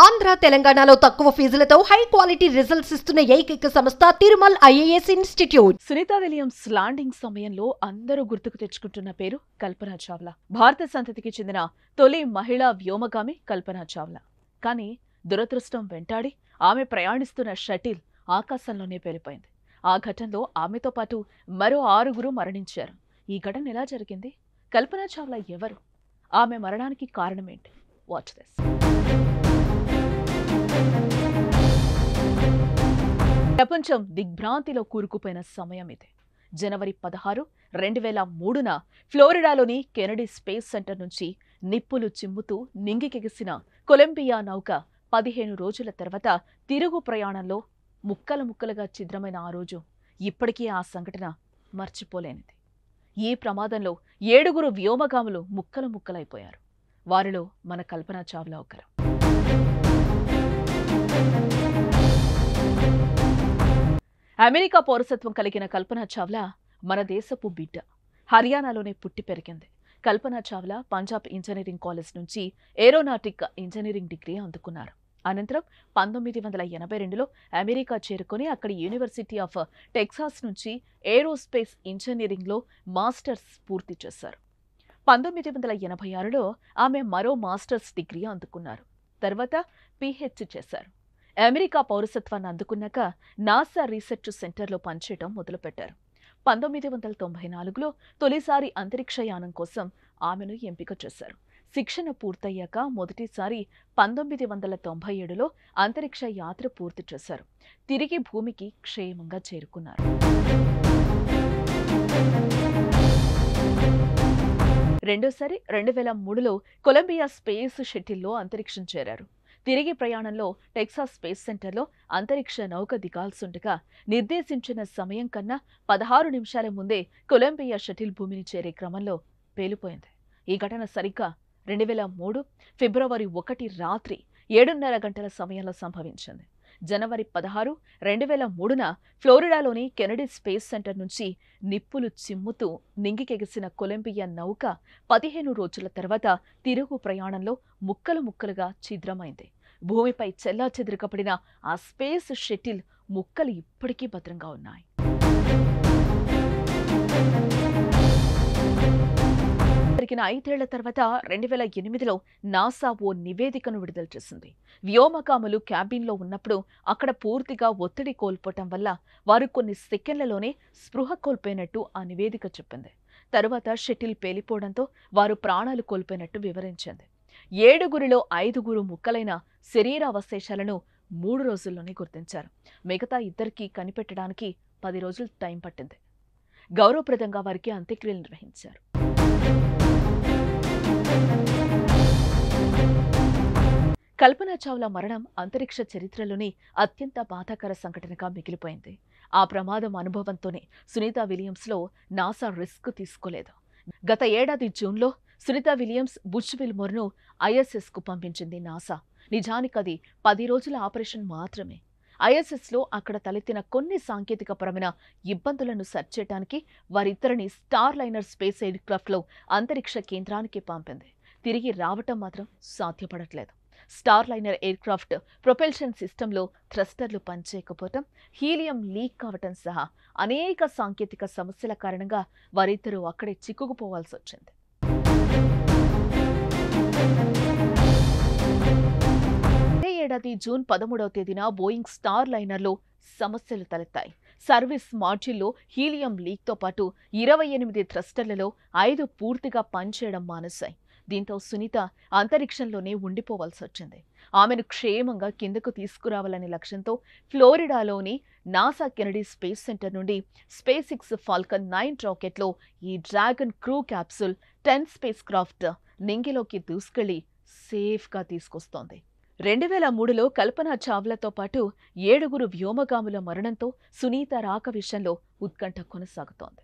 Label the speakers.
Speaker 1: ఆంధ్ర తెలంగాణలో తక్కువ ఫీజులతో high quality results ఇస్తున్న ఏకైక సంస్థ Tirumal IAS institute.
Speaker 2: Sunita Williams landing సమయంలో అందరూ గుర్తుకు తెచ్చుకుంటున్న పేరు కల్పనా చావ్లా. భారత సంతతికి చెందిన తొలి మహిళా వ్యోమగామి కల్పనా చావ్లా. కానీ దురదృష్టం వెంటాడి ఆమె ప్రయాణిస్తున్న షటిల్ ఆకాశంలోనే పేలిపోయింది. ఆ ఘటనలో ఆమెతో పాటు మరో 6 మరణించారు. ఈ ఘటన ఎలా జరిగింది? కల్పనా చావ్లా ఎవరు? ఆమె మరణానికి కారణమేంటి? Watch this. ప్రపంచం దిగ్భ్రాంతిలో కూరుకుపోయిన సమయం ఇది. జనవరి 16, 2003న ఫ్లోరిడాలోని కెనడీ స్పేస్ సెంటర్ నుంచి నిప్పులు చిమ్ముతూ నింగికెగిసిన కొలంబియా నౌక 15 రోజుల తర్వాత తిరుగు ప్రయాణంలో ముక్కలుగా ఛిద్రమైన ఆ రోజు ఇప్పటికీ ఆ సంఘటన మర్చిపోలేనిది. ఈ ప్రమాదంలో 7 వ్యోమగాములు ముక్కలైపోయారు. వారిలో మన కల్పనా చావ్లా ఒకరు. అమెరికా పౌరసత్వం కలిగిన కల్పనా చావ్లా మన దేశపు బిడ్డ. హర్యానాలోనే పుట్టి పెరిగింది. కల్పనా చావ్లా పంజాబ్ ఇంజనీరింగ్ కాలేజ్ నుంచి ఏరోనాటిక్ ఇంజనీరింగ్ డిగ్రీ అందుకున్నారు. అనంతరం 1982లో అమెరికా చేరుకుని అక్కడి యూనివర్సిటీ ఆఫ్ టెక్సాస్ నుంచి ఏరోస్పేస్ ఇంజనీరింగ్లో మాస్టర్స్ పూర్తి చేశారు. 1986లో ఆమె మరో మాస్టర్స్ డిగ్రీ అందుకున్నారు. తర్వాత పీహెచ్డీ చేశారు. అమెరికా పౌరసత్వాన్ని అందుకున్నాక నాసా రీసెర్చ్ సెంటర్లో పనిచేయడం మొదలుపెట్టారు. 1994లో తొలిసారి అంతరిక్షయానం కోసం ఆమెను ఎంపిక చేశారు. శిక్షణ పూర్తయ్యాక మొదటిసారి 1997లో అంతరిక్ష యాత్ర పూర్తి చేశారు. తిరిగి భూమికి క్షేమంగా చేరుకున్నారు. రెండోసారి 2003లో కొలంబియా స్పేస్ షటిల్లో అంతరిక్షం చేరారు. తిరిగి ప్రయాణంలో టెక్సాస్ స్పేస్ సెంటర్లో అంతరిక్ష నౌక దిగాల్సుండగా నిర్దేశించిన సమయం కన్నా 16 నిమిషాల ముందే కొలంబియా షటిల్ భూమిని చేరే క్రమంలో పేలిపోయింది. ఈ ఘటన సరిగ్గా 2003 ఫిబ్రవరి 1 రాత్రి 7:30 గంటల సమయంలో సంభవించింది. జనవరి 16, 2003న ఫ్లోరిడాలోని కెనడీ స్పేస్ సెంటర్ నుంచి నిప్పులు చిమ్ముతూ నింగికెగిసిన కొలంబియా నౌక 15 రోజుల తర్వాత తిరుగు ప్రయాణంలో ముక్కలుగా ఛిద్రమైంది. భూమిపై చెల్లాచెదురుగా ఆ స్పేస్ షటిల్ ముక్కలు ఇప్పటికీ భద్రంగా ఉన్నాయి. జరిగిన 5 ఏళ్ల తర్వాత 2008లో నాసా ఓ నివేదికను విడుదల చేసింది. వ్యోమగాములు క్యాబిన్లో ఉన్నప్పుడు అక్కడ పూర్తిగా ఒత్తిడి కోల్పోవటం వల్ల వారు కొన్ని సెకండ్లలోనే స్పృహ కోల్పోయినట్టు ఆ నివేదిక చెప్పింది. తరువాత షటిల్ పేలిపోవడంతో వారు ప్రాణాలు కోల్పోయినట్టు వివరించింది. 7లో 5 ముక్కలైన శరీరావశేషాలను 3 రోజుల్లోనే గుర్తించారు. మిగతా 2కి కనిపెట్టడానికి 10 రోజులు టైం పట్టింది. గౌరవప్రదంగా వారికి అంత్యక్రియలు నిర్వహించారు. కల్పనా చావ్లా మరణం అంతరిక్ష చరిత్రలోని అత్యంత బాధాకర సంఘటనగా మిగిలిపోయింది. ఆ ప్రమాదం అనుభవంతోనే సునీతా విలియమ్స్లో నాసా రిస్క్ తీసుకోలేదు. గత ఏడాది జూన్లో సునీతా విలియమ్స్ బుచ్ విల్మోర్ను ఐఎస్ఎస్కు పంపించింది నాసా. నిజానికది 10 రోజుల ఆపరేషన్ మాత్రమే. ఐఎస్ఎస్లో అక్కడ తలెత్తిన కొన్ని సాంకేతికపరమైన ఇబ్బందులను సరిచేయడానికి వారిద్దరిని స్టార్ లైనర్ స్పేస్ ఎయిర్క్రాఫ్ట్లో అంతరిక్ష కేంద్రానికి పంపింది. తిరిగి రావటం మాత్రం సాధ్యపడట్లేదు. స్టార్ లైనర్ ఎయిర్క్రాఫ్ట్ ప్రొపెల్షన్ సిస్టంలో థ్రస్టర్లు పనిచేయకపోవటం, హీలియం లీక్ కావటం సహా అనేక సాంకేతిక సమస్యల కారణంగా వారిద్దరూ అక్కడే చిక్కుకుపోవాల్సి వచ్చింది. అదే ఏడాది జూన్ 13వ తేదీన బోయింగ్ స్టార్ లైనర్లో సమస్యలు తలెత్తాయి. సర్వీస్ మాడ్యూల్లో హీలియం లీక్తో పాటు 28 థ్రస్టర్లలో 5 పూర్తిగా పనిచేయడం మానేశాయి. దీంతో సునీత అంతరిక్షంలోనే ఉండిపోవాల్సి వచ్చింది. ఆమెను క్షేమంగా కిందకు తీసుకురావాలనే లక్ష్యంతో ఫ్లోరిడాలోని నాసా కెనడీ స్పేస్ సెంటర్ నుండి SpaceX ఫాల్కన్ 9 రాకెట్లో ఈ Dragon crew capsule 10 spacecraft నింగిలోకి దూసుకెళ్లి సేఫ్గా తీసుకొస్తోంది. 2003లో కల్పనా చావ్లాతో పాటు 7 వ్యోమగాముల మరణంతో సునీత రాక విషయంలో ఉత్కంఠ కొనసాగుతోంది.